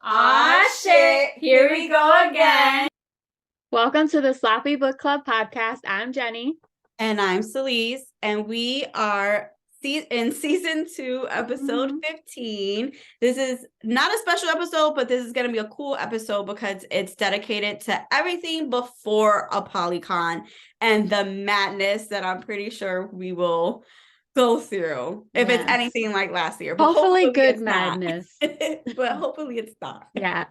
Aw, shit. Here we go again. Welcome to the Sloppy Book Club podcast. I'm Jenny. And I'm Celese. And we are in season 2, episode 15. This is not a special episode, but this is going to be a cool episode because it's dedicated to everything before Apollycon and the madness that I'm pretty sure we will go through if it's anything like last year. But hopefully good madness. But hopefully it's not. Yeah.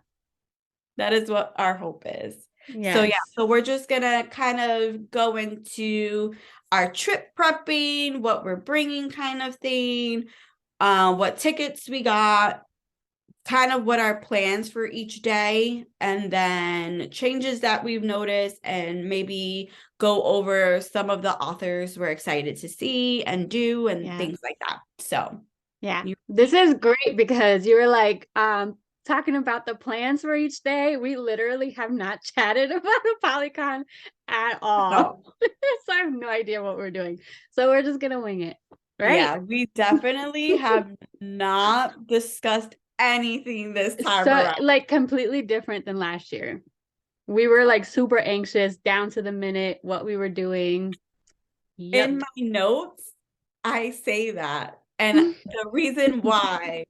That is what our hope is. Yes. So we're just gonna kind of go into our trip prepping, what we're bringing kind of thing, what tickets we got, kind of what our plans for each day, and then changes that we've noticed, and maybe go over some of the authors we're excited to see and do and things like that. So this is great because you were like talking about the plans for each day. We literally have not chatted about Apollycon at all. No. So I have no idea what we're doing. So we're just gonna wing it, right? Yeah, we definitely have not discussed anything this time around. Like completely different than last year. We were like super anxious, down to the minute, what we were doing. Yep. In my notes, I say that. And the reason why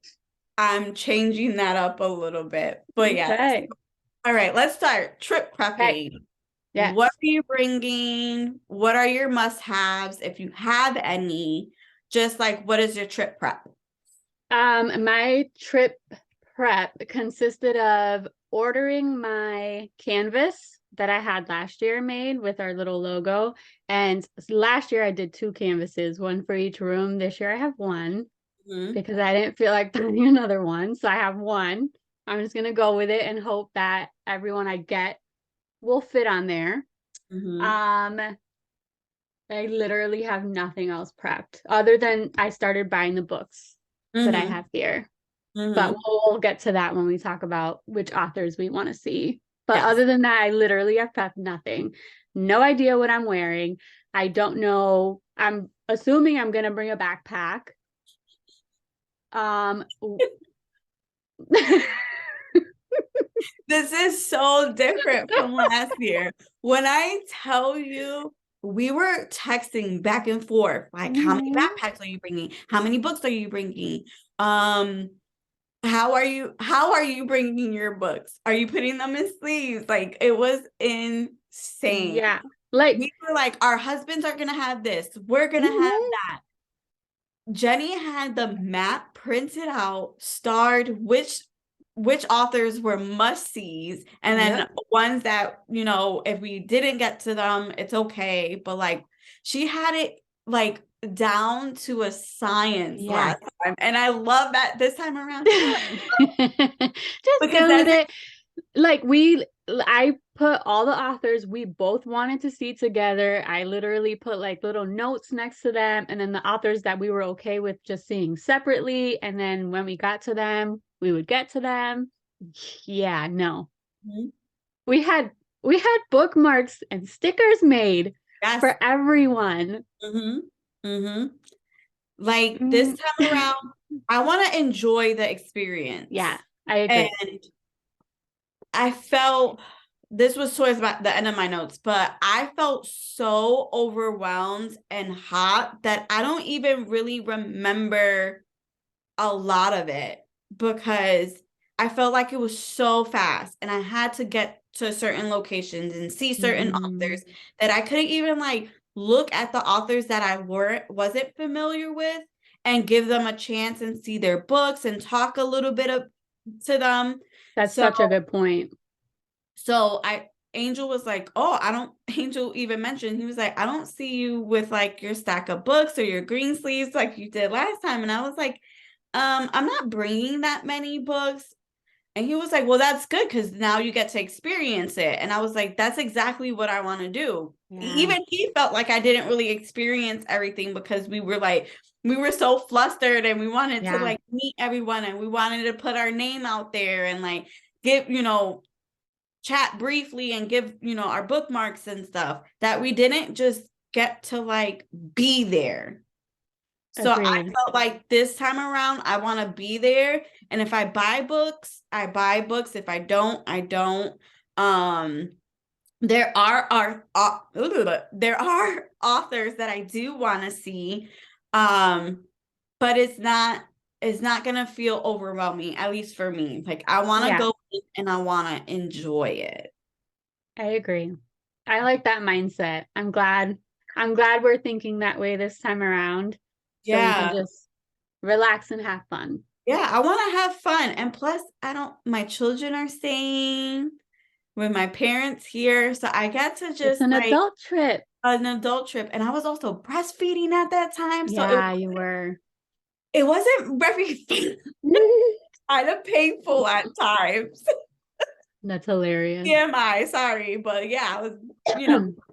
I'm changing that up a little bit. But yeah. Okay. All right, let's start. Trip prepping. Okay. Yeah. What are you bringing? What are your must-haves, if you have any? Just like, what is your trip prep? My trip prep consisted of ordering my canvas that I had last year made with our little logo. And last year I did 2 canvases, one for each room. This year I have one because I didn't feel like buying another one. So I have one. I'm just going to go with it and hope that everyone I get will fit on there. I literally have nothing else prepped other than I started buying the books that I have here. But we'll get to that when we talk about which authors we want to see. But other than that, I literally have prepped nothing. No idea what I'm wearing. I don't know. I'm assuming I'm going to bring a backpack. This is so different from last year. When I tell you, we were texting back and forth, like, how many backpacks are you bringing? How many books are you bringing? How are you bringing your books? Are you putting them in sleeves? Like, it was insane. Yeah. Like, we were like, our husbands are going to have this. We're going to have that. Jenny had the map printed out, starred which authors were must-sees, and then ones that, you know, if we didn't get to them, it's okay. But like, she had it like down to a science last time, and I love that this time around. Just go with it. Like, I put all the authors we both wanted to see together. I literally put like little notes next to them, and then the authors that we were okay with just seeing separately, and then when we got to them, we would get to them. Yeah, no. We had bookmarks and stickers made for everyone. Like, this time around, I want to enjoy the experience. Yeah, I agree. And I felt, this was towards the end of my notes, but I felt so overwhelmed and hot that I don't even really remember a lot of it, because I felt like it was so fast and I had to get to certain locations and see certain authors that I couldn't even like look at the authors that I wasn't familiar with and give them a chance and see their books and talk a little bit to them. That's such a good point. So Angel was like, Angel even mentioned, he was like, I don't see you with like your stack of books or your green sleeves like you did last time. And I was like, I'm not bringing that many books. And he was like, well, that's good, because now you get to experience it. And I was like, that's exactly what I want to do. Even he felt like I didn't really experience everything because we were so flustered and we wanted to like meet everyone and we wanted to put our name out there and like give, chat briefly and give, our bookmarks and stuff, that we didn't just get to like be there. So I Agreed. felt like this time around, I want to be there. And if I buy books, I buy books. If I don't, I don't. Um, there are authors that I do want to see. But it's not gonna feel overwhelming, at least for me. Like I want to Yeah, go in and I want to enjoy it. I agree. I like that mindset. I'm glad we're thinking that way this time around. So we can Yeah. just relax and have fun. Yeah, I want to have fun. And plus, my children are staying with my parents here. So I get to It's just an like adult trip. an adult trip. And I was also breastfeeding at that time. So Yeah, you were. it wasn't very kind of painful at times. That's hilarious. TMI, sorry. But yeah, I was,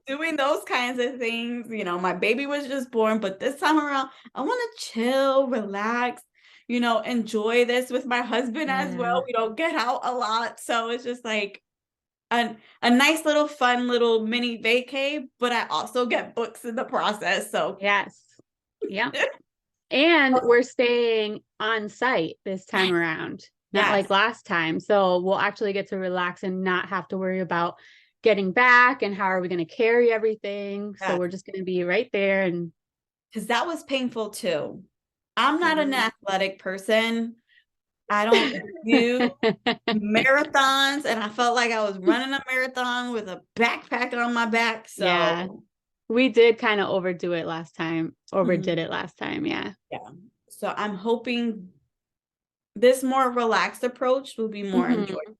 doing those kinds of things. My baby was just born, but this time around, I want to chill, relax, enjoy this with my husband as Yeah. well. We don't get out a lot. So it's just like a nice little fun little mini vacay, but I also get books in the process. So Yes. Yeah. And we're staying on site this time around, not yes, like last time. So we'll actually get to relax and not have to worry about getting back and how are we going to carry everything. So yes, we're just going to be right there. And because that was painful too. I'm not an yeah. athletic person. I don't do marathons, and I felt like I was running a marathon with a backpack on my back. Yeah, So we did kind of overdid it last time. mhm, Yeah. yeah. So I'm hoping this more relaxed approach will be more enjoyable. Mhm.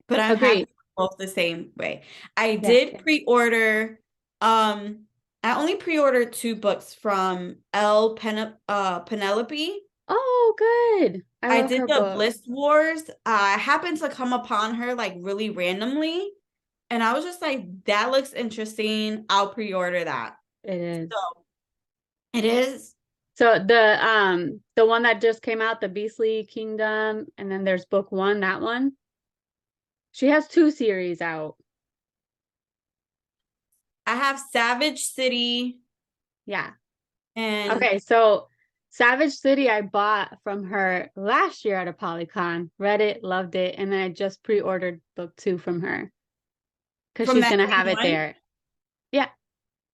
But I'm happy Agreed. both the same way. I Yes. did pre-order. I only pre-ordered 2 books from Penelope. Oh, good. I I love did her the book. Bliss Wars. I happened to come upon her like really randomly, and I was just like, "That looks interesting. I'll pre-order that." It is. So it is. So the one that just came out, the Beastly Kingdom, and then there's book one, that one. She has 2 series out. I have Savage City Yeah. and Okay, so Savage City I bought from her last year at Apollycon. Read it, loved it, and then I just pre-ordered book 2 from her because from she's that gonna same have it one. there. Yeah,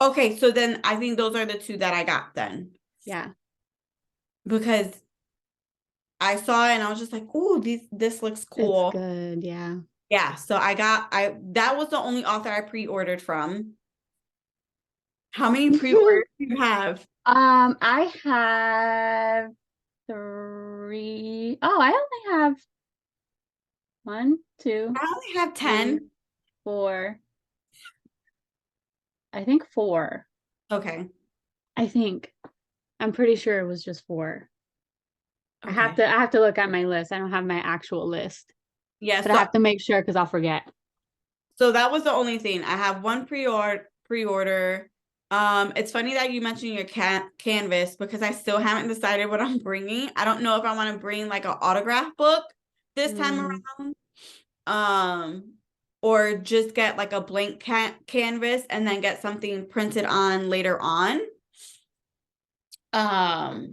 Okay, so then I think those are the 2 that I got then yeah. because I saw it and I was just like, "Ooh, this looks It's cool." good, yeah. Yeah, so I that was the only author I pre-ordered from. How many pre-orders do you have? I have 3. Oh, I only have 1, 2, I only have 3, 10. 4. I think 4. Okay. I think. I'm pretty sure it was just 4. Okay. I have to look at my list. I don't have my actual list, Yeah, but I so have to make sure because I'll forget. that was the only thing. I have one pre-order. It's funny that you mentioned your canvas because I still haven't decided what I'm bringing. I don't know if I want to bring like an autograph book this time Mm, around. Or just get like a blank canvas and then get something printed on later on. Um,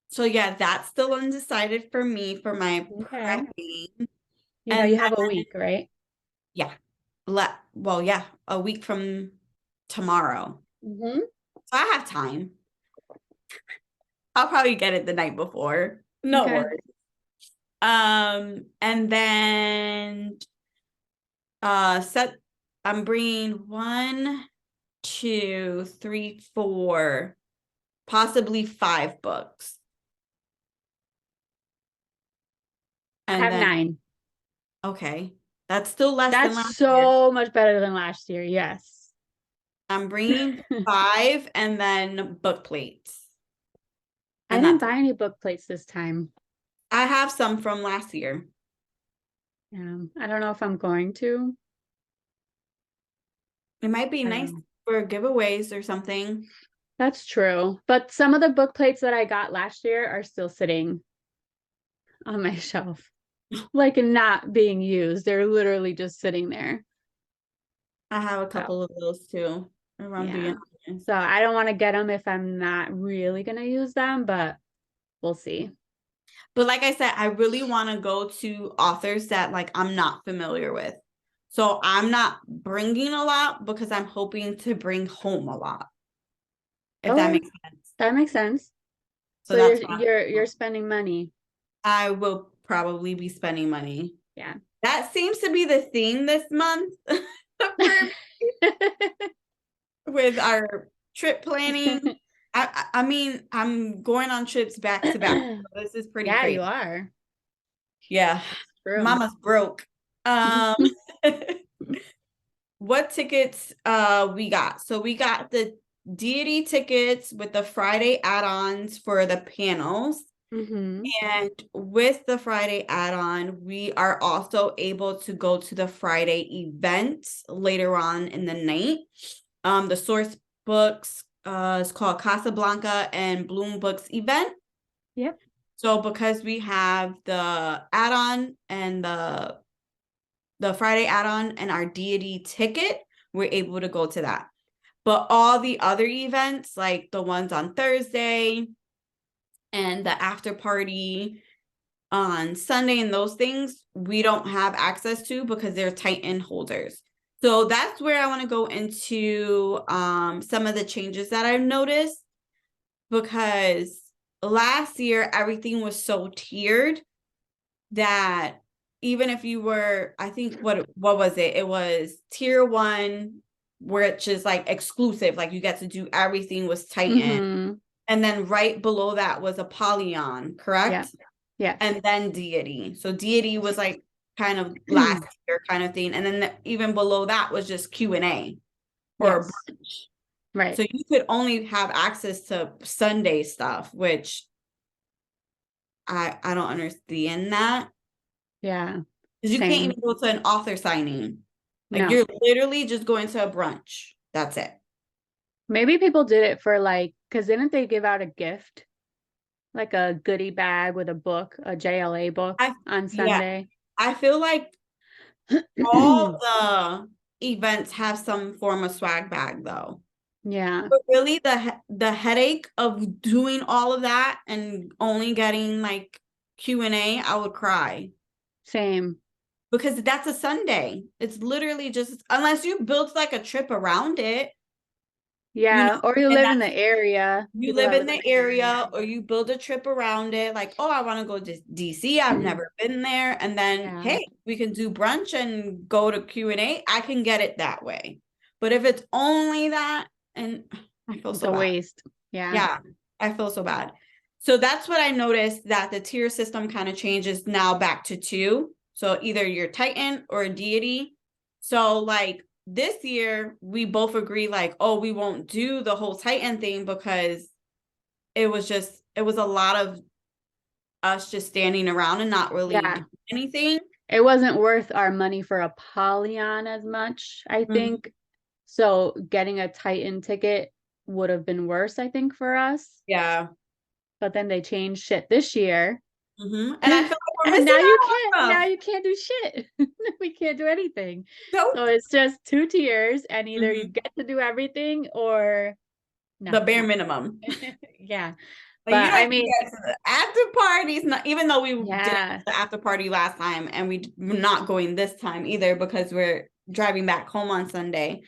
so yeah, that's still undecided for me for my okay. prepping. You know, And you have a then, week, right? yeah, well, yeah, a week from tomorrow. Mm-hmm. So I have time. I'll probably get it the night before. No Okay. worries. And then set I'm bringing 1, 2, 3, 4, possibly 5 books. I And have then 9. okay, that's still less than That's last year. so much better than last year. Yes. I'm bringing 5 and then book plates. I And didn't that's it. buy any book plates this time. I have some from last year. I don't know if I'm going to. It might be I don't nice know. for giveaways or something. That's true. But some of the book plates that I got last year are still sitting on my shelf, like not being used. They're literally just sitting there. I have a So couple of those too. around the Yeah. end. So I don't want to get them if I'm not really going to use them, but we'll see. But like I said, I really want to go to authors that like I'm not familiar with. So I'm not bringing a lot because I'm hoping to bring home a lot. If that Okay, makes sense. that makes sense. So So that's you're why you're spending money. I will probably be spending money. Yeah. That seems to be the theme this month for with our trip planning. I mean, I'm going on trips back to back. So this is pretty Yeah, you crazy. are. Yeah. True. Mama's broke. What tickets we got? So we got the deity tickets with the Friday add-ons for the panels. Mm-hmm. And with the Friday add-on, we are also able to go to the Friday event later on in the night. The source books is called Casablanca and Bloom Books event. Yep. So because we have the add-on and the Friday add-on and our deity ticket, we're able to go to that. But all the other events, like the ones on Thursday and the after party on Sunday and those things, we don't have access to because they're Titan holders. So that's where I want to go into some of the changes that I've noticed, because last year everything was so tiered that even if you were, I think what was it? It was tier 1, which is like exclusive, like you get to do everything with Titan. Mm-hmm. And then right below that was Apollyon, correct? Yeah. Yeah. And then Deity. So Deity was like kind of last year kind of thing. And then even below that was just Q&A or Yes. brunch. Right. So you could only have access to Sunday stuff, which I don't understand that. Yeah. Because you can't Same. even go to an author signing. Like No. you're literally just going to a brunch. That's it. Maybe people did it for like, because didn't they give out a gift? Like a goodie bag with a book, a JLA book on Yeah, Sunday. I feel like all the events have some form of swag bag though. Yeah. But really the headache of doing all of that and only getting like Q&A, I would cry. Same. Because that's a Sunday. It's literally just, unless you build like a trip around it, Yeah. Or you and live in that's, the area. you People live that in live in the the area. area or you build a trip around it, like, oh, I want to go to DC. I've never been there. And then, Yeah. hey, we can do brunch and go to Q&A. I can get it that way. But if it's only that, and I feel It's so a bad. waste. Yeah. Yeah, I feel so bad. So that's what I noticed, that the tier system kind of changes now back to 2. So either you're Titan or a deity. So like this year, we both agree like, oh, we won't do the whole Titan thing because it was a lot of us just standing around and not really doing anything. It wasn't worth our money for Apollyon as much, I think. So getting a Titan ticket would have been worse, I think, for us. Yeah. But then they changed shit this year. And I feel like we're And missing now out. you can't do shit. We can't do anything. Nope. So it's just 2 tiers, and either you get to do everything or The nothing. bare minimum. Yeah. Like you But don't I even mean, get to the after parties, not even though we did yeah. the after party last time, and we're not going this time either because we're driving back home on Sunday.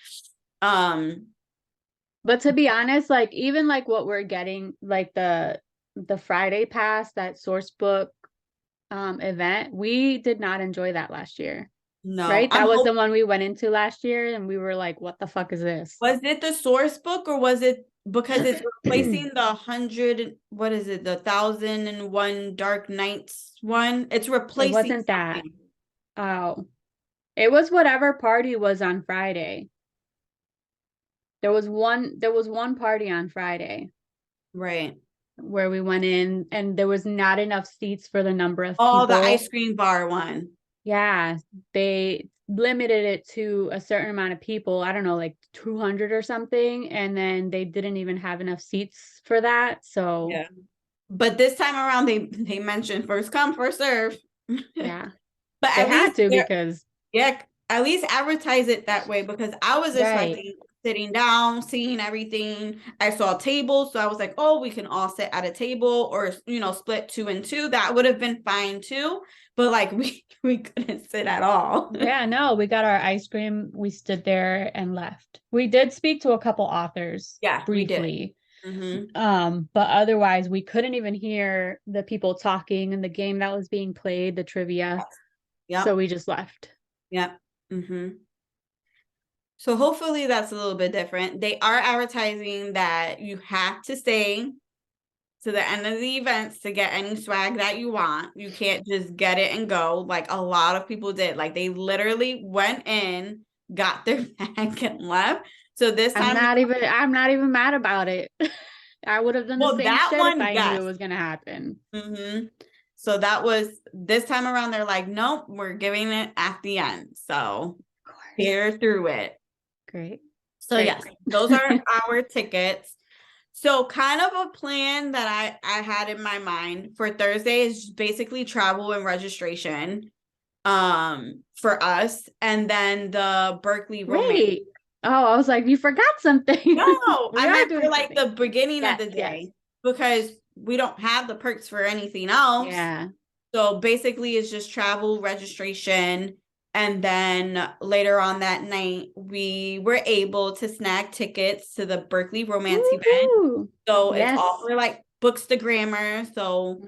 But to be honest, like even like what we're getting, like the Friday pass, that source book event, we did not enjoy that last year. No, Right? That was the one we went into last year and we were like, what the fuck is this? was it the source book or was it because it's replacing the 100, what is it, the 1001 Dark Nights one? It's It replacing wasn't that. something. Oh. It was whatever party was on Friday. There was one party on Friday Right. where we went in and there was not enough seats for the number of Oh, the people. ice cream bar one. Yeah, they limited it to a certain amount of people. I don't know, like 200 or something, and then they didn't even have enough seats for that. So Yeah. But this time around, they mentioned first come, first serve. yeah, But they at had least to because yeah, at least advertise it that way, because I was right. expecting sitting down, seeing everything. I saw tables, so I was like, oh, we can all sit at a table, or split 2 and 2. That would have been fine too. But like we couldn't sit at all. Yeah, no, we got our ice cream. We stood there and left. We did speak to a couple authors briefly. We did. But otherwise we couldn't even hear the people talking and the game that was being played, the trivia. Yeah. So we just left. Yep. So hopefully that's a little bit different. They are advertising that you have to stay to the end of the events to get any swag that you want. You can't just get it and go like a lot of people did. Like they literally went in, got their bag and left. So this time I'm not even mad about it. I would have done the same shit if I knew it was gonna happen. So that was this time around. They're like, nope, we're giving it at the end. So tear through it. Great. So yes, those are our tickets. So kind of a plan that I had in my mind for Thursday is basically travel and registration for us, and then the Berkeley romance. Oh, I was like, you forgot something. No, I meant for like the beginning of the day because we don't have the perks for anything else. Yeah. So basically it's just travel, registration, and then later on that night we were able to snag tickets to the Berkeley romance event. So it's all for like bookstagrammers. So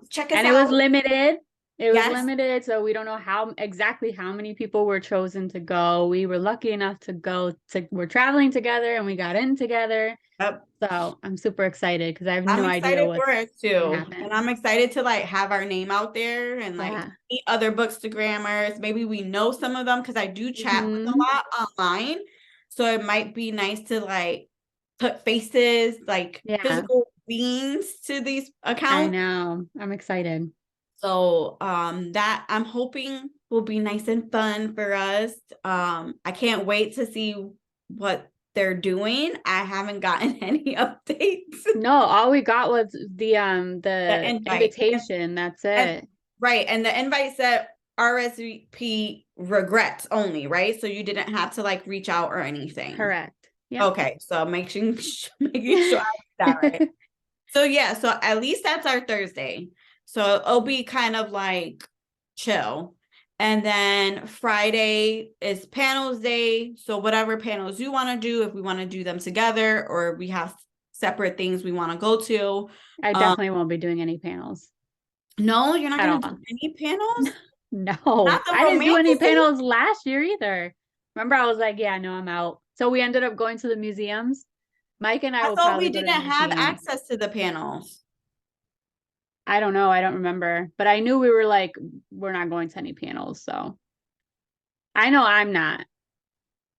check us out. And it was limited. It was limited, so we don't know exactly how many people were chosen to go. We were lucky enough to go. We're traveling together, and we got in together. Yep. So I'm super excited because I have no idea what's for it too, and I'm excited to like have our name out there and like meet other bookstagrammers. Maybe we know some of them because I do chat with a lot online, so it might be nice to like put faces, like physical beings to these accounts. I know. I'm excited. So that I'm hoping will be nice and fun for us. I can't wait to see what they're doing. I haven't gotten any updates. No, all we got was the invitation. That's it. Right. And the invite said RSVP regrets only, right? So you didn't have to like reach out or anything. Correct. Yeah. Okay. So making sure I that right. So yeah, so at least that's our Thursday. So it'll be kind of like chill. And then Friday is panels day. So whatever panels you want to do, if we want to do them together or we have separate things we want to go to. I definitely won't be doing any panels. No, you're not going to do any panels? No, I didn't do any panels last year either. Remember, I was like, yeah, no, I'm out. So we ended up going to the museums. Mike and I thought we didn't have access to the panels. I don't know. I don't remember. But I knew we were like, we're not going to any panels. So I know I'm not.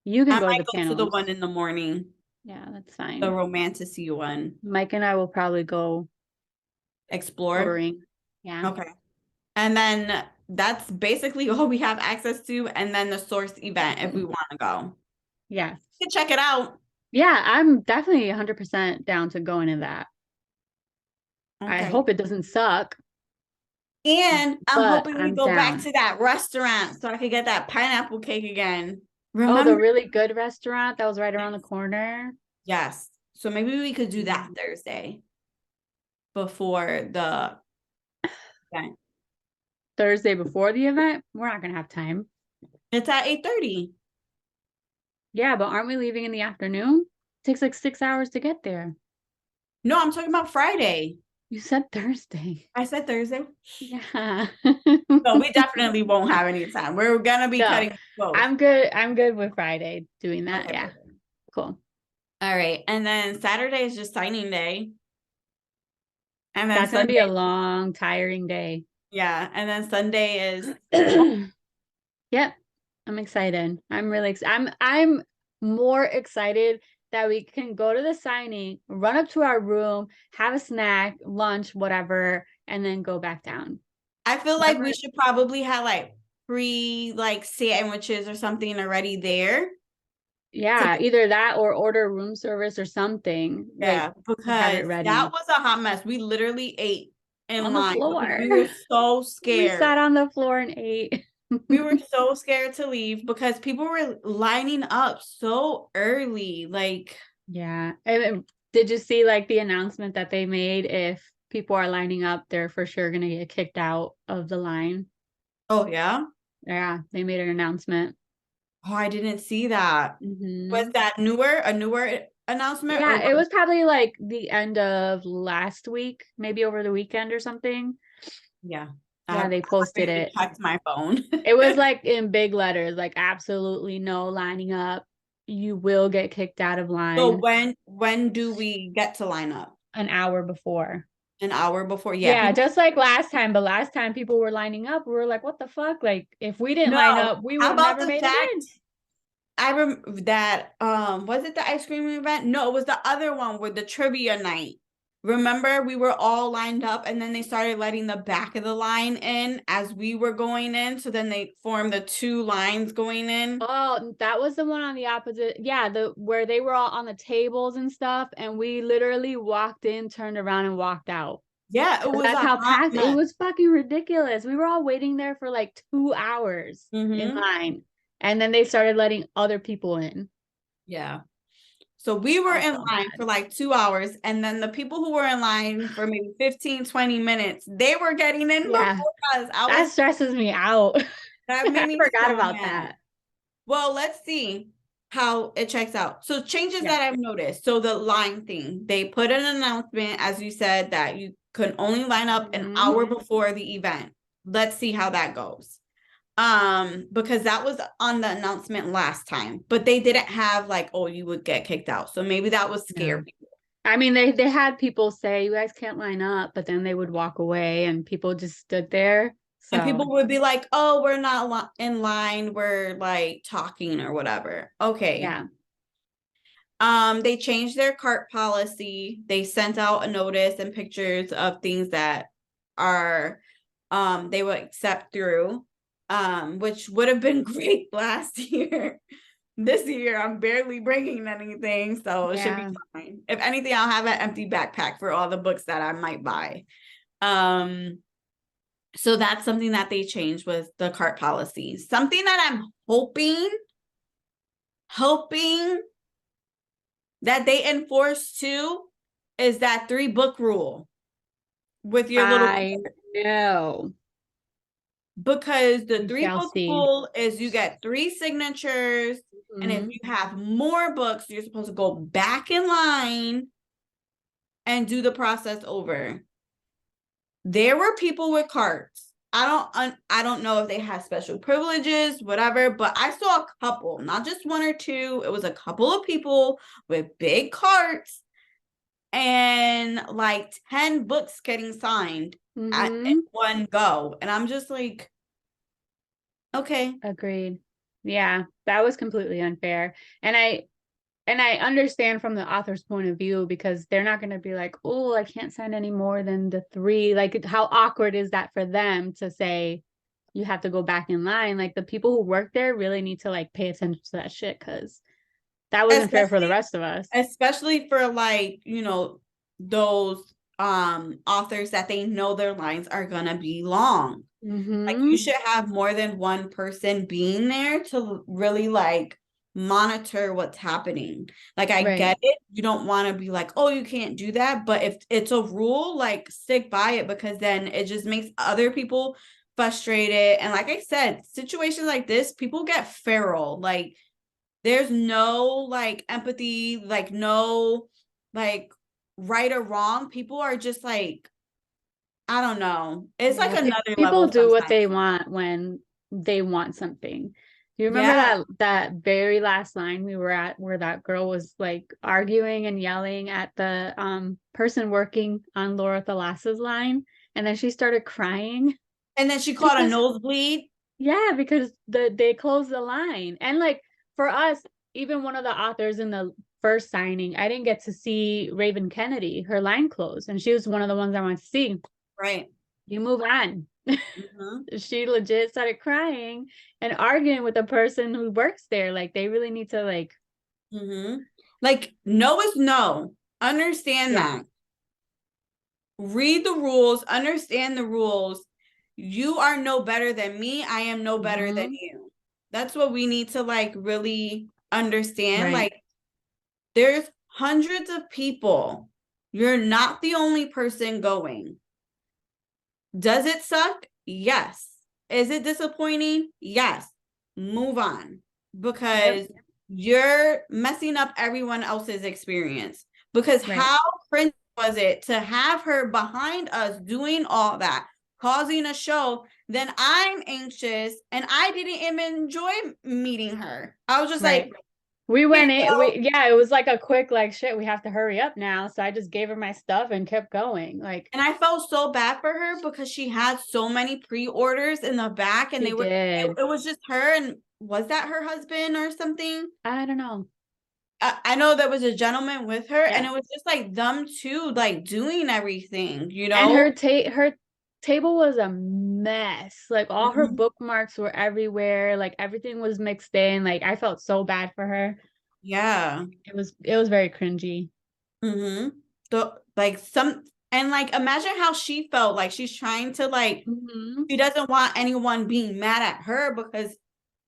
You can go to the panels. To the one in the morning. Yeah, that's fine. The romantasy one. Mike and I will probably go exploring. Yeah. Okay. And then that's basically all we have access to. And then the source event if we want to go. Yeah. You can check it out. Yeah, I'm definitely 100% down to going in that. Okay. I hope it doesn't suck. And I'm hoping we go back to that restaurant so I could get that pineapple cake again. Remember? Oh, the really good restaurant that was right around the corner? Yes. So maybe we could do that Thursday before the event. Thursday before the event? We're not going to have time. It's at 8:30. Yeah, but aren't we leaving in the afternoon? It takes like 6 hours to get there. No, I'm talking about Friday. You said Thursday. I said Thursday. Yeah. No, we definitely won't have any time. We're gonna be cutting close. I'm good with Friday doing that. Okay. Yeah. Cool. All right. And then Saturday is just signing day. And then that's gonna be a long, tiring day. Yeah. And then Sunday is Yep. I'm excited. I'm really excited. I'm more excited that we can go to the signing, run up to our room, have a snack, lunch, whatever, and then go back down. I feel like we should probably have like free like sandwiches or something already there. Yeah, either that or order room service or something. Yeah, because that was a hot mess. We literally ate in line. The floor. We were so scared. We sat on the floor and ate. We were so scared to leave because people were lining up so early. Like, Yeah. And did you see like the announcement that they made? If people are lining up, they're for sure gonna get kicked out of the line. oh yeah. Yeah, they made an announcement. Oh, I didn't see that. Was Hmm. that a newer announcement or Yeah, it was was probably like the end of last week, maybe over the weekend or something. yeah. I Yeah, haven't they posted even it. checked my phone. It was like in big letters, like absolutely no lining up. You will get kicked out of So line when do we get to line up? an hour before. An hour before? Yeah, Yeah, people. just like last time, but last time people were lining up. We were like, what the fuck? Like, if we didn't line No. up, we would How have about never the made it in. fact I remember that was it the ice cream event? No, it was the other one with the trivia night. Remember, we were all lined up and then they started letting the back of the line in as we were going in. So then they formed the two lines going in. Oh, that was the one on the opposite. Yeah, the where they were all on the tables and stuff, and we literally walked in, turned around, and walked out. Yeah, it 'Cause was that's a how hot packed it mess. was. Fucking ridiculous. We were all waiting there for like 2 hours in Mm-hmm. line, and then they started letting other people in. Yeah. So we were I was in so line mad. for like 2 hours. And then the people who were in line for maybe 15, 20 minutes, they were getting in Yeah, before us. that stresses me out. That made I me forgot so about mad. that. Well, let's see how it checks out. So changes Yeah. that I've noticed. So the line thing, they put an announcement, as you said, that you could only line up an Mhm. hour before the event. Let's see how that goes. Because that was on the announcement last time, but they didn't have like, oh, you would get kicked out. So maybe that was No. scary. I mean, they had people say you guys can't line up, but then they would walk away, and people just stood there. And So people would be like, oh, we're not in line, we're like talking or whatever. Okay. yeah, They changed their cart policy. They sent out a notice and pictures of things that are they would accept through, which would have been great last year. This year I'm barely bringing anything, so it should be yeah, fine. If anything, I'll have an empty backpack for all the books that I might buy. Um, so that's something that they changed with the cart policy. Something that I'm hoping that they enforce too is that 3 book rule with your little I cart. know. Because the We three shall book see. rule is you get 3 signatures, and if Mhm. you have more books, you're supposed to go back in line and do the process over. There were people with carts. I don't know if they had special privileges, whatever, but I saw a couple, not just one or two. It was a couple of people with big carts and like 10 books getting signed at Mhm. one go. And I'm just like, okay. Agreed. Yeah, that was completely unfair. And I understand from the author's point of view, because they're not going to be like, oh, I can't send any more than the 3. Like, how awkward is that for them to say you have to go back in line? Like, the people who work there really need to like pay attention to that shit, because that wasn't fair for the Especially rest of us. especially for like, those authors that they know their lines are gonna be long. Like you Mm-hmm. should have more than one person being there to really like monitor what's happening. Like I Right. get it. You don't want to be like, oh, you can't do that. But if it's a rule, like stick by it because then it just makes other people frustrated. And like I said, situations like this, people get feral. Like there's no like empathy, like no like right or wrong. People are just like, I don't know. It's like Yeah, another people level do what sometimes. they want when they want something. Do you remember Yeah. that very last line we were at, where that girl was like arguing and yelling at the person working on Laura Thalassa's line, and then she started crying And then she caught a because nosebleed. yeah, because they closed the line. And like for us, even one of the authors in the first signing, I didn't get to see Raven Kennedy, her line closed, and she was one of the ones I wanted to see. Right. You move on. Mm-hmm. She legit started crying and arguing with the person who works there. Like they really need to like, Mm-hmm. Like, no is no. Understand yeah, that. Read the rules, understand the rules. you are no better than me. I am no better than Mm-hmm. you. That's what we need to like really understand. Right. Like, there's hundreds of people. You're not the only person going. Does it suck? Yes. Is it disappointing? Yes. Move on, Yep. because you're messing up everyone else's experience. Because Right. how cringe was it to have her behind us doing all that, causing a show? Then I'm anxious and I didn't even enjoy meeting her. I was just Right. like, We here went you in, go. yeah, it was like a quick, like, shit, we have to hurry up now. So I just gave her my stuff and kept going. Like, And I felt so bad for her because she had so many pre-orders in the back, and she did. it was just her, and was that her husband or something? I don't know. I know there was a gentleman with her, and Yeah. it was just like them two like doing everything, you And know? her table was a mess. Like all her Mhm. bookmarks were everywhere. Like everything was mixed in. Like I felt so bad for her. Yeah. It was very cringy. Mm-hmm. The like some and like imagine how she felt. Like she's trying to like, Mm-hmm. she doesn't want anyone being mad at her because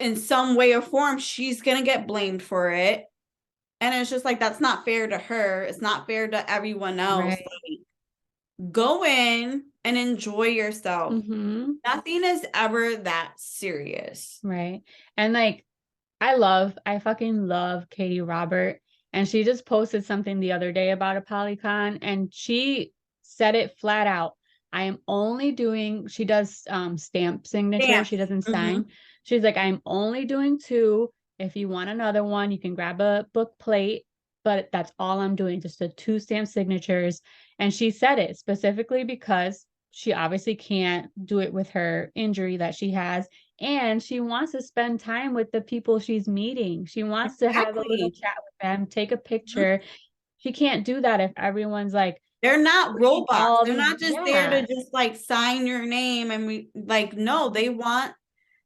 in some way or form she's gonna get blamed for it. And it's just like, that's not fair to her. It's not fair to everyone else. Right. Like, go in and enjoy yourself. Mm-hmm. Nothing is ever that serious. Right. And like I fucking love Katie Robert. And she just posted something the other day about a Polycon and she said it flat out. I am only doing, she does stamp signature. Damn. She doesn't Mm-hmm. sign. She's like, I'm only doing two. If you want another one, you can grab a book plate, but that's all I'm doing, just the two stamp signatures. And she said it specifically because she obviously can't do it with her injury that she has, and she wants to spend time with the people she's meeting. She wants to have a little Exactly. chat with them, take a Mhm. picture. She can't do that if everyone's like They're not putting robots. all They're these, not just there to yeah, just like sign your name and we like, no, they want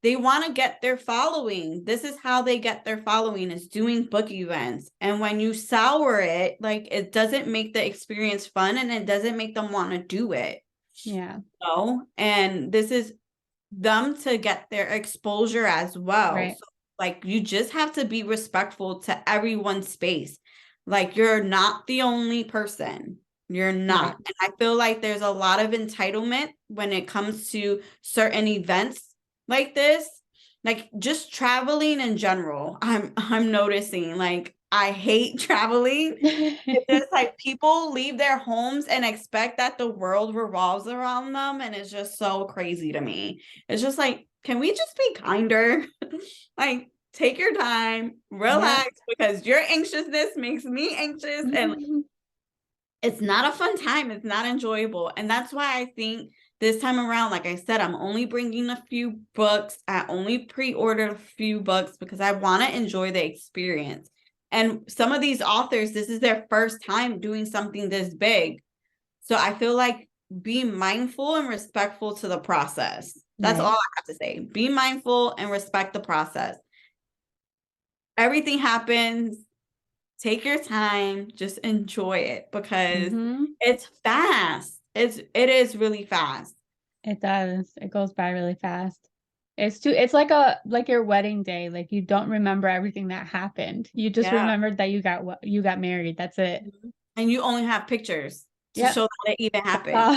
to get their following. This is how they get their following, is doing book events. And when you sour it, like, it doesn't make the experience fun and it doesn't make them want to do it. yeah, No. And this is them to get their exposure as well. right, So like, you just have to be respectful to everyone's space. Like, you're not the only person. You're not. right. And I feel like there's a lot of entitlement when it comes to certain events like this. Like, just traveling in general. I'm noticing, like, I hate traveling. It's just like people leave their homes and expect that the world revolves around them. And it's just so crazy to me. It's just like, can we just be kinder? Like, take your time, Yep. relax, because your anxiousness makes me anxious. And it's not a fun time. It's not enjoyable. And that's why I think this time around, like I said, I'm only bringing a few books. I only pre-ordered a few books because I want to enjoy the experience. And some of these authors, this is their first time doing something this big. So I feel like, be mindful and respectful to the process. That's all Right. I have to say. Be mindful and respect the process. Everything happens. Take your time, just enjoy it, because Mm-hmm. it's fast. It is really fast. It does. It goes by really fast. It's like your wedding day. Like you don't remember everything that happened. You just Yeah. remembered that you got married. That's it. Mhm. And you only have pictures to Yep. show that it even That's happened. all.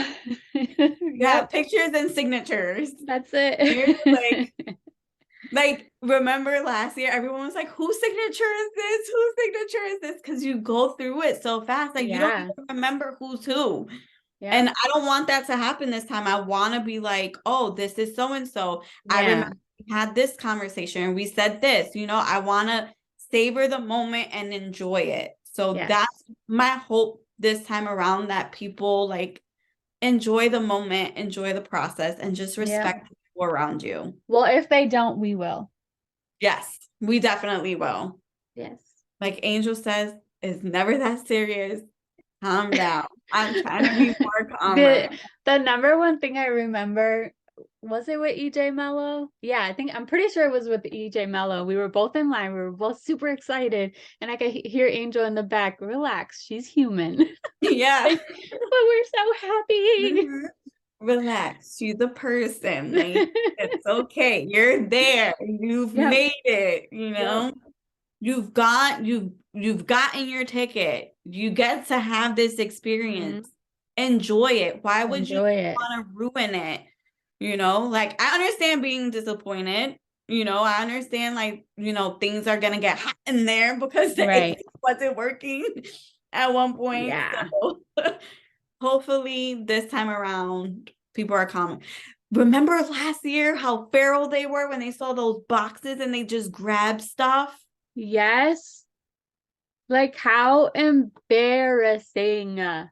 You have Yep. pictures and signatures. That's You're just it. like, remember last year, everyone was like, whose signature is this? Whose signature is this? Because you go through it so fast, like you don't Yeah. even remember who's who. And Yep. I don't want that to happen this time. I want to be like, oh, this is so and so. I remember Yeah. we had this conversation. We said this. I want to savor the moment and enjoy it. So Yes. that's my hope this time around, that people like enjoy the moment, enjoy the process, and just Yep. respect people around you. Well, if they don't, we will. Yes, we definitely will. Yes. Like Angel says, it's never that serious. Calm down. I'm trying to be more calmer. The the number one thing I remember, was it with EJ Mello? Yeah, I'm pretty sure it was with EJ Mello. We were both in line. We were both super excited, and I could hear Angel in the back. Relax, she's human. Yeah. Like, but we're so happy. Mhm. relax. She's the person. Like, it's okay. You're there. You've Yep. made it, you know? Yep. You've gotten your ticket. You get to have this experience. Mm-hmm. Enjoy it. Why would you Enjoy it. want to ruin it? You know, like I understand being disappointed. You know, I understand like, things are gonna get hot in there because the Right. AC wasn't working at one point. Yeah. So hopefully this time around people are calm. Remember last year how feral they were when they saw those boxes and they just grabbed stuff? Yes. Like how embarrassing. I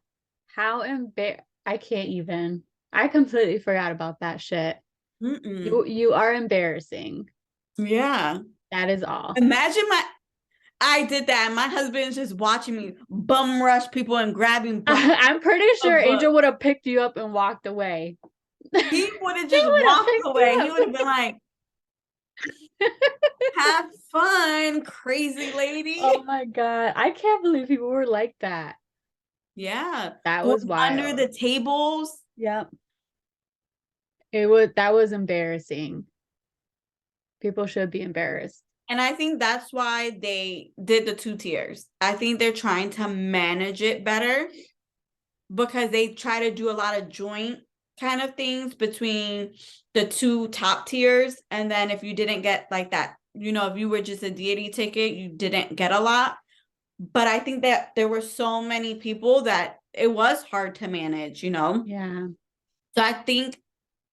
can't even. I completely forgot about that shit. Mm-mm. You are embarrassing. Yeah. That is all. Imagine I did that. And my husband's just watching me bum rush people and grabbing boxes I'm pretty sure of books. Angel would have picked you up and walked away. He would have He just would have walked picked away. you He up. would have been like, have fun, crazy lady. Oh my God. I can't believe people were like that. Yeah. That Going was under wild. the tables. Yep. That was embarrassing. People should be embarrassed. And I think that's why they did the 2 tiers. I think they're trying to manage it better because they try to do a lot of joint kind of things between the 2 top tiers. And then if you didn't get like that, if you were just a deity ticket, you didn't get a lot. But I think that there were so many people that it was hard to manage, Yeah. So I think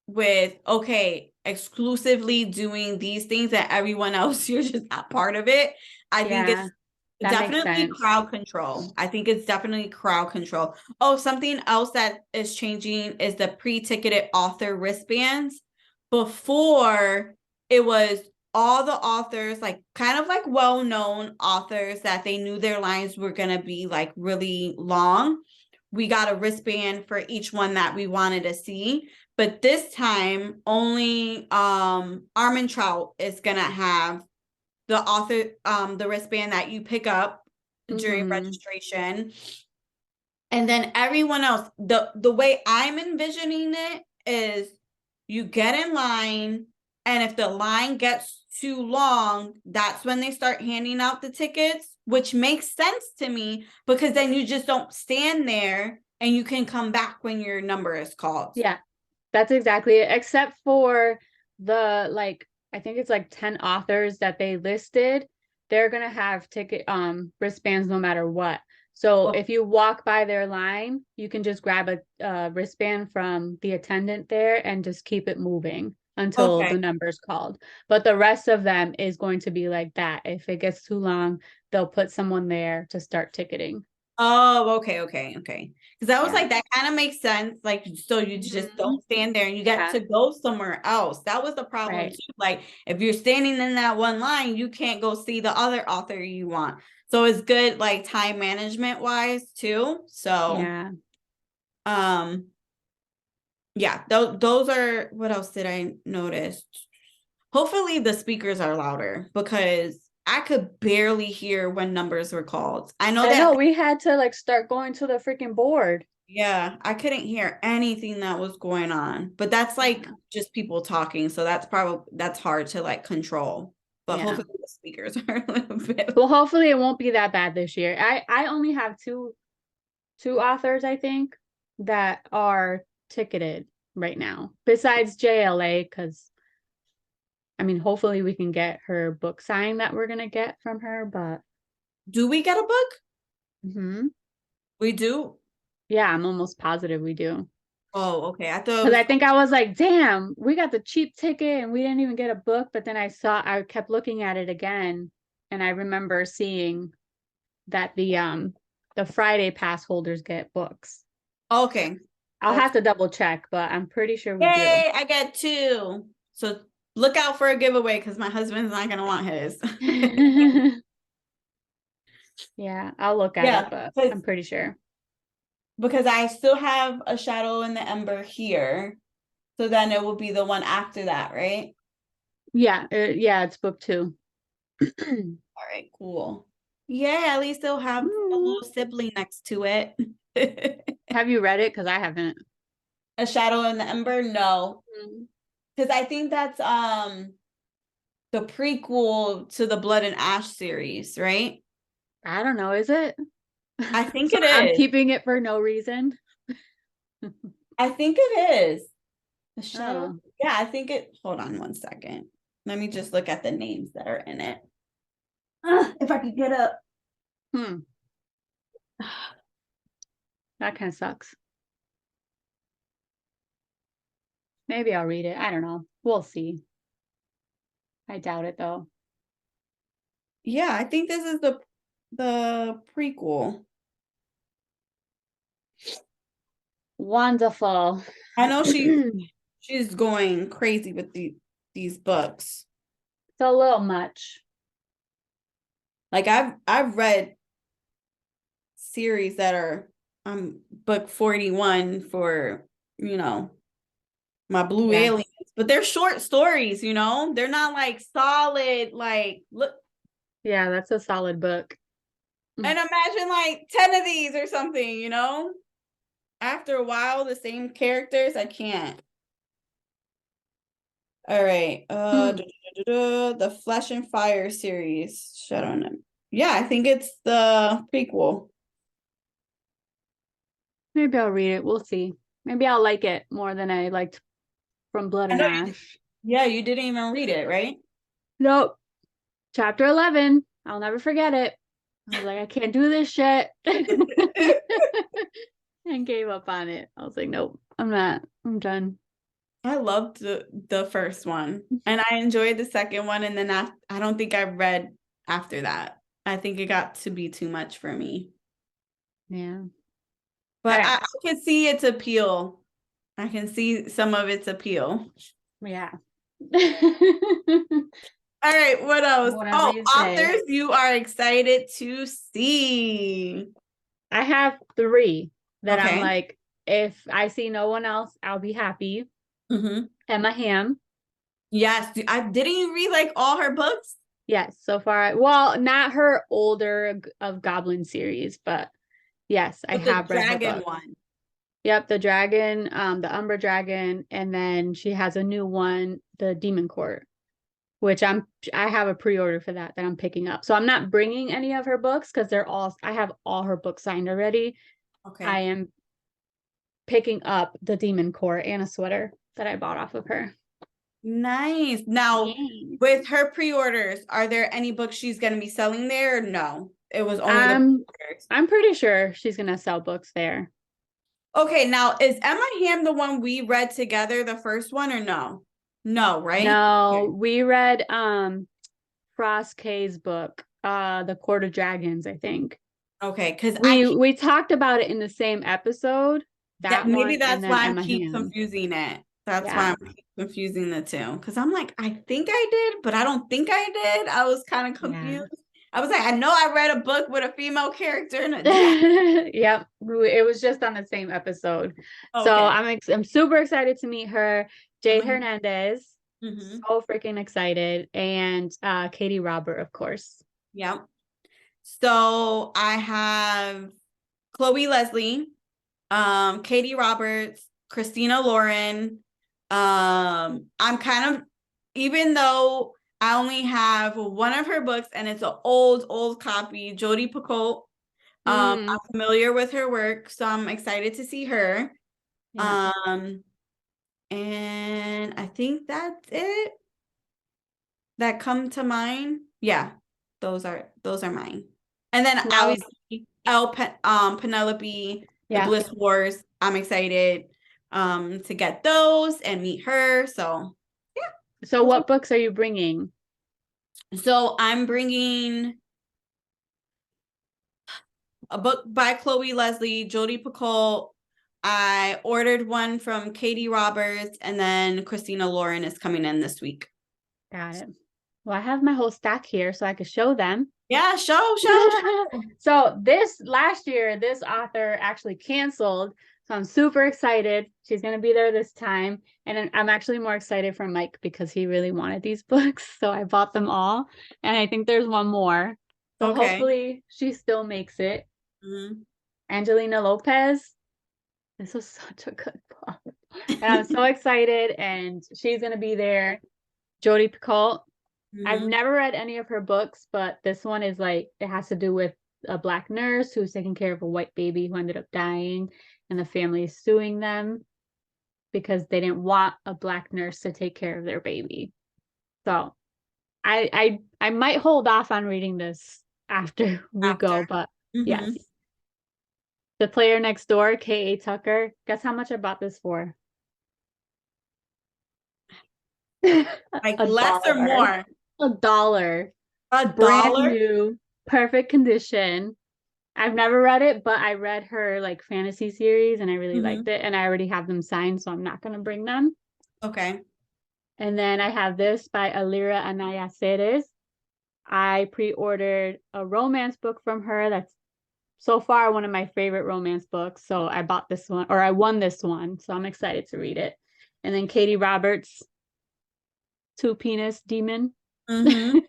with, okay, exclusively doing these things and everyone else, you're just not part of it. I think Yeah. it's That makes definitely sense. crowd control. I think it's definitely crowd control. Oh, something else that is changing is the pre-ticketed author wristbands. Before, it was all the authors, like kind of like well-known authors that they knew their lines were going to be like really long. We got a wristband for each one that we wanted to see. But this time, only Armin Trout is gonna have the author, the wristband that you pick up during Mm-hmm. registration. And then everyone else, the way I'm envisioning it is you get in line, and if the line gets too long, that's when they start handing out the tickets, which makes sense to me because then you just don't stand there and you can come back when your number is called. Yeah. That's exactly it. Except for the I think it's like 10 authors that they listed. They're gonna have ticket wristbands no matter what. So Oh, if you walk by their line, you can just grab a wristband from the attendant there and just keep it moving until okay. the number's called. But the rest of them is going to be like that. If it gets too long, they'll put someone there to start ticketing. Oh, okay. Because I was Yeah. like, that kind of makes sense. Like, so you just Mhm. don't stand there and you get Yeah. to go somewhere else. That was the problem Right. too. Like, if you're standing in that one line, you can't go see the other author you want. So it's good, like time management wise too. So, Yeah. um, yeah, those are, what else did I notice? Hopefully the speakers are louder because I could barely hear when numbers were called. I know I know that. we had to start going to the freaking board. Yeah, I couldn't hear anything that was going on, but that's like Yeah. just people talking, so that's hard to like control. But Yeah. hopefully the speakers are a little bit. Well, hopefully it won't be that bad this year. I only have two authors, I think, that are ticketed right now, besides JLA, because I mean, hopefully we can get her book signed that we're gonna get from her, but Do we get a book? mhm. We do. Yeah, I'm almost positive we do. Oh, okay. I thought it Because was. I think I was like, damn, we got the cheap ticket and we didn't even get a book. But then I kept looking at it again, and I remember seeing that the Friday pass holders get books. Okay. I'll That's have to double check, but I'm pretty sure we do. yay! I get two. So look out for a giveaway because my husband's not gonna want his. Yeah, I'll look at it, Yeah, but because I'm pretty sure. I still have a shadow in the ember here, so then it will be the one after that, right? Yeah, yeah, it's book two. All right, cool. Yeah, at least they'll have a Mm. little sibling next to it. Have you read it? Because I haven't. A Shadow in the Ember? No. Because I think that's the prequel to the Blood and Ash series, right? I don't know, is it? I think So it I'm is. keeping it for no reason. I think it is. The Shadow. Oh. Yeah, I think it. Hold on one second. Let me just look at the names that are in it. If I could get up. That kind of sucks. Maybe I'll read it. I don't know. We'll see. I doubt it though. Yeah, I think this is the prequel. Wonderful. I know she's going crazy with these books. It's a little much. Like I've read series that are book 41 for, my Blue Aliens, but they're short stories, they're not like solid, like look. Yeah, that's a solid book. And imagine like 10 of these or something, after a while, the same characters, I can't. All right. The Flesh and Fire series. Shadow and Em- Yeah, I think it's the prequel. Maybe I'll read it. We'll see. Maybe I'll like it more than I liked From Blood and Ash. Yeah, you didn't even read it, right? Nope. Chapter 11. I'll never forget it. I was like, I can't do this shit. And gave up on it. I was like, nope, I'm not. I'm done. I loved the first one, and I enjoyed the second one, and then I don't think I read after that. I think it got to be too much for me. Yeah. But I can see its appeal. I can see some of its appeal. Yeah. All right, what else? Whatever you say. Authors you are excited to see. I have 3 that Okay. I'm like, if I see no one else, I'll be happy. Emma Hamm. Yes. Didn't you read like all her books? Yes, so far. Well, not her older of Goblin series, but yes, I have read her book. One. Yep, the dragon, the Umbra Dragon, and then she has a new one, the Demon Court, which I have a pre-order for that I'm picking up. So I'm not bringing any of her books because I have all her books signed already. Okay. I am picking up the Demon Court and a sweater that I bought off of her. Nice. Now, with her pre-orders, are there any books she's going to be selling there? Or no, it was only the pre-orders. I'm pretty sure she's going to sell books there. Okay, now is Emma Hamm the one we read together, the first one, or no? No, right? No, okay. We read Frost K's book, The Court of Dragons, I think. Okay, because we talked about it in the same episode. Maybe that's why I keep confusing it. That's why I'm confusing the two. Because I'm like, I think I did, but I don't think I did. I was kind of confused. Yeah. I was like, I know I read a book with a female character in a dragon. Yep, it was just on the same episode. Okay. So I'm super excited to meet her. Jade Hernandez. So freaking excited. And Katie Robert, of course. Yep. So I have Chloe Leslie, Katie Roberts, Christina Lauren. I'm kind of, even though I only have one of her books and it's an old copy, Jodi Picoult. I'm familiar with her work, so I'm excited to see her. Yeah. And I think that's it that come to mind. Yeah, those are mine. And then obviously Penelope, the Bliss Wars. I'm excited to get those and meet her. So yeah. So what books are you bringing? So I'm bringing a book by Chloe Leslie, Jodi Picoult. I ordered one from Katie Roberts, and then Christina Lauren is coming in this week. Got it. Well, I have my whole stack here so I could show them. Yeah, show. So last year, this author actually canceled. So I'm super excited. She's going to be there this time. And I'm actually more excited for Mike because he really wanted these books. So I bought them all. And I think there's one more. So hopefully she still makes it. Angelina Lopez. This was such a good book. And I'm so excited, and she's gonna be there. Jodi Picoult. I've never read any of her books, but this one is like, it has to do with a Black nurse who's taking care of a white baby who ended up dying, and the family is suing them because they didn't want a Black nurse to take care of their baby. So I might hold off on reading this after we go, but yes. The Player Next Door, K.A. Tucker. Guess how much I bought this for? Like less or more? $1. A Brand dollar? new, perfect condition. I've never read it, but I read her like fantasy series and I really liked it. And I already have them signed, so I'm not going to bring them. Okay. And then I have this by Alira Anaya Ceres. I pre-ordered a romance book from her. That's so far one of my favorite romance books. So I bought this one, or I won this one. So I'm excited to read it. And then Katie Roberts, Two Penis Demon. And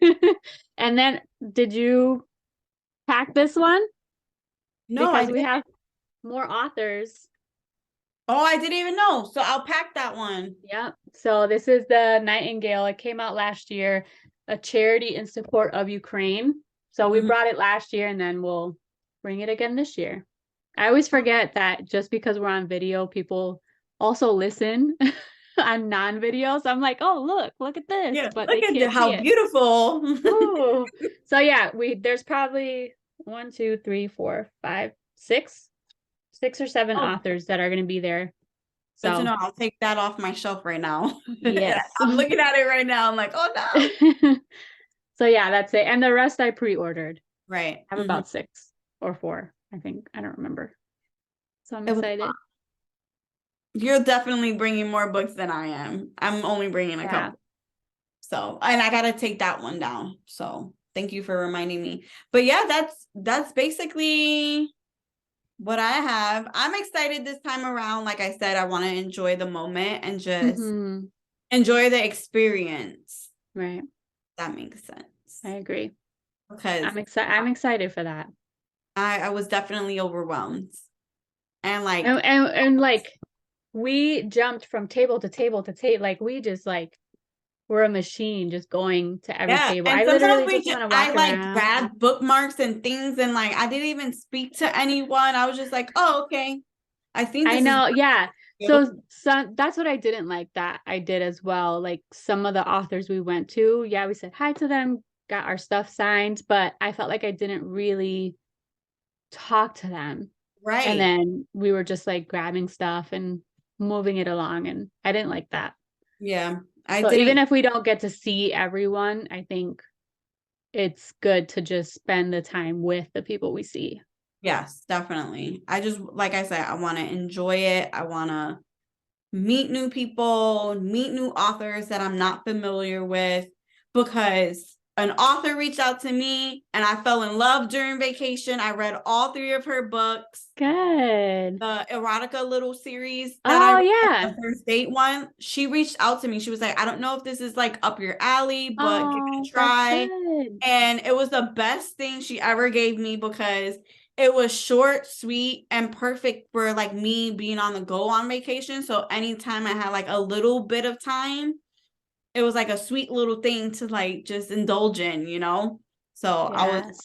then did you pack this one? No, because we have more authors. Oh, I didn't even know. So I'll pack that one. Yeah. So this is the Nightingale. It came out last year, a charity in support of Ukraine. So we brought it last year, and then we'll bring it again this year. I always forget that just because we're on video, people also listen on non-video. So I'm like, oh, look at this. Yeah, but look they at can't how see it. Beautiful. Ooh. So yeah, there's probably 1, 2, 3, 4, 5, 6 or 7 authors that are going to be there. So to know, I'll take that off my shelf right now. Yes. I'm looking at it right now. I'm like, oh no. So yeah, that's it. And the rest I pre-ordered. Right. I have about 6 or 4, I think. I don't remember. So I'm excited. You're definitely bringing more books than I am. I'm only bringing a couple. So, and I got to take that one down. So thank you for reminding me. But yeah, that's basically what I have. I'm excited this time around. Like I said, I want to enjoy the moment and just enjoy the experience. Right. That makes sense. I agree. Because I'm excited for that. I was definitely overwhelmed. And like and like we jumped from table to table to table. Like we just like we're a machine just going to every table. And I literally just want to walk around. like grabbed bookmarks and things, and like I didn't even speak to anyone. I was just like, oh, okay. I know, yeah. So that's what I didn't like that I did as well. Like some of the authors we went to, yeah, we said hi to them, got our stuff signed, but I felt like I didn't really talk to them. Right. And then we were just like grabbing stuff and moving it along, and I didn't like that. Yeah. So even if we don't get to see everyone, I think it's good to just spend the time with the people we see. Yes, definitely. I just, like I said, I want to enjoy it. I want to meet new people, meet new authors that I'm not familiar with, because an author reached out to me and I fell in love during vacation. I read all 3 of her books. Good. The erotica little series that I read, the first date one. She reached out to me. She was like, I don't know if this is like up your alley, but give it a try. And it was the best thing she ever gave me, because it was short, sweet, and perfect for like me being on the go on vacation. So anytime I had like a little bit of time, it was like a sweet little thing to like just indulge in, you know? So yeah. I was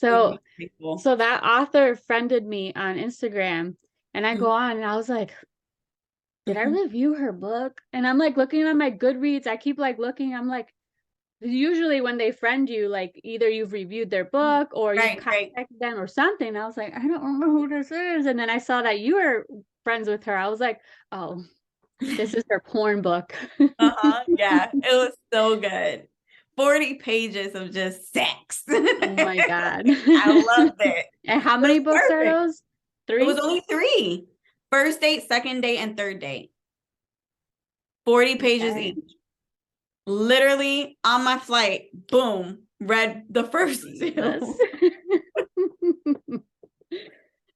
so that author friended me on Instagram, and I go on and I was like, did I review her book? And I'm like looking at my Goodreads. I keep like looking. I'm like, usually when they friend you, like either you've reviewed their book or you contacted them or something. And I was like, I don't remember who this is. And then I saw that you were friends with her. I was like, oh, this is her porn book. Yeah, it was so good. 40 pages of just sex. Oh my God. I loved it. And how many books are those? 3? It was only 3. First date, second date, and third date. 40 pages each. Literally on my flight, boom, read the first 2.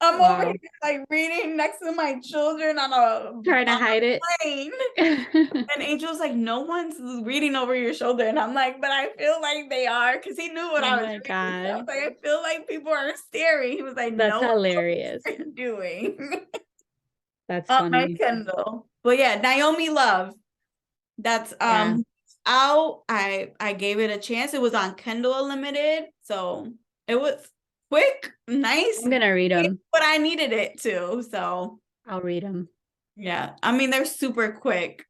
I'm over here like reading next to my children on a trying to hide it. Plane. And Angel's like, no one's reading over your shoulder. And I'm like, but I feel like they are, because he knew what I was reading. So I was like, I feel like people are staring. He was like, that's hilarious. What are you doing? That's on my funny. Kindle. But yeah, Naomi Love. That's Yeah. out. I gave it a chance. It was on Kindle Unlimited, so it was quick, nice, I'm gonna read them. but I needed it too. So I'll read them. yeah, I mean they're super quick.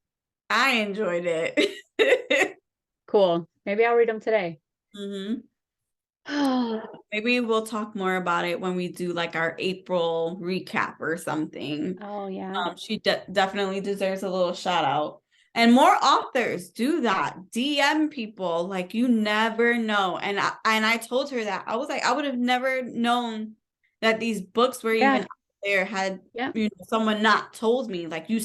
I enjoyed it. Cool. Maybe I'll read them today. Mm-hmm. Maybe we'll talk more about it when we do like our April recap or something. Oh yeah. She definitely deserves a little shout out. And more authors do that. DM people, like you never know. And I told her that. I was like, I would have never known that these books were even out there had someone not told me. Like you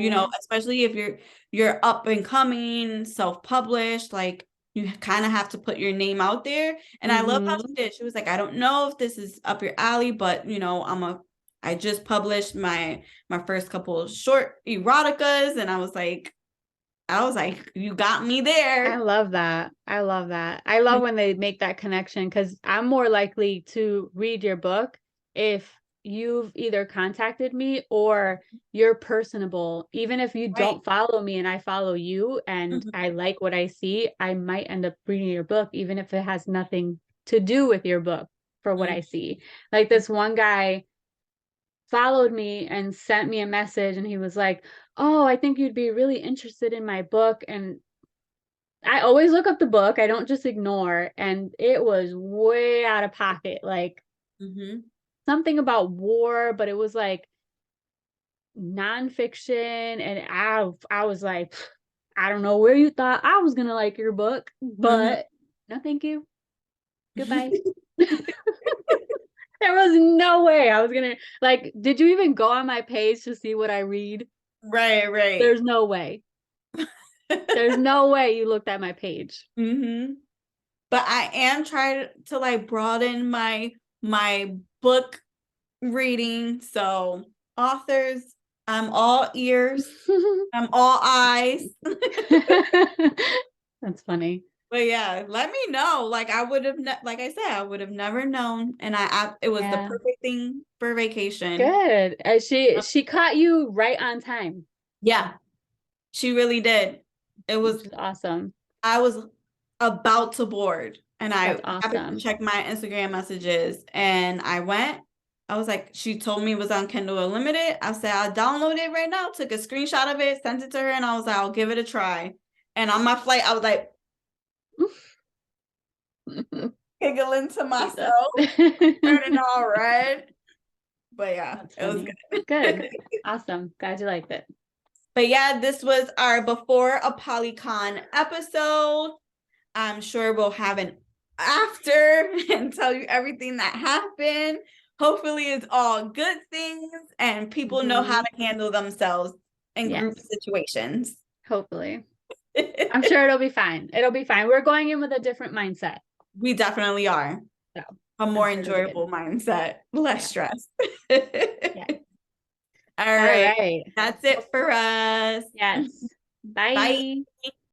know, especially if you're up and coming, self-published, like you kind of have to put your name out there. And I love how she did. She was like, I don't know if this is up your alley, but you know, I just published my first couple of short eroticas, and I was like, you got me there. I love that. I love that. I love when they make that connection, because I'm more likely to read your book if you've either contacted me or you're personable. Even if you don't follow me and I follow you and I like what I see, I might end up reading your book, even if it has nothing to do with your book for what I see. Like this one guy followed me and sent me a message, and he was like, oh, I think you'd be really interested in my book. And I always look up the book. I don't just ignore. And it was way out of pocket, like something about war, but it was like nonfiction. And I was like, I don't know where you thought I was gonna like your book, but no, thank you. Goodbye. There was no way I was gonna, like, did you even go on my page to see what I read? Right. There's no way. There's no way you looked at my page. But I am trying to like broaden my book reading. So authors, I'm all ears. I'm all eyes. That's funny. But yeah, let me know. Like I would have, like I said, I would have never known, and it was the perfect thing for vacation. Good. She caught you right on time. Yeah, she really did. It was awesome. I was about to board, and I happened to check my Instagram messages, and I went. I was like, she told me it was on Kindle Unlimited. I said, I'll download it right now. Took a screenshot of it, sent it to her, and I was like, I'll give it a try. And on my flight, I was like, giggling to myself, turning all red. But yeah, it was good. Good. Awesome. Glad you liked it. But yeah, this was our before Apollycon episode. I'm sure we'll have an after and tell you everything that happened. Hopefully it's all good things and people know how to handle themselves in group situations. Hopefully. I'm sure it'll be fine. It'll be fine. We're going in with a different mindset. We definitely are. So, a more enjoyable mindset, less stress. All right. That's it for us. Yes. Bye. Bye.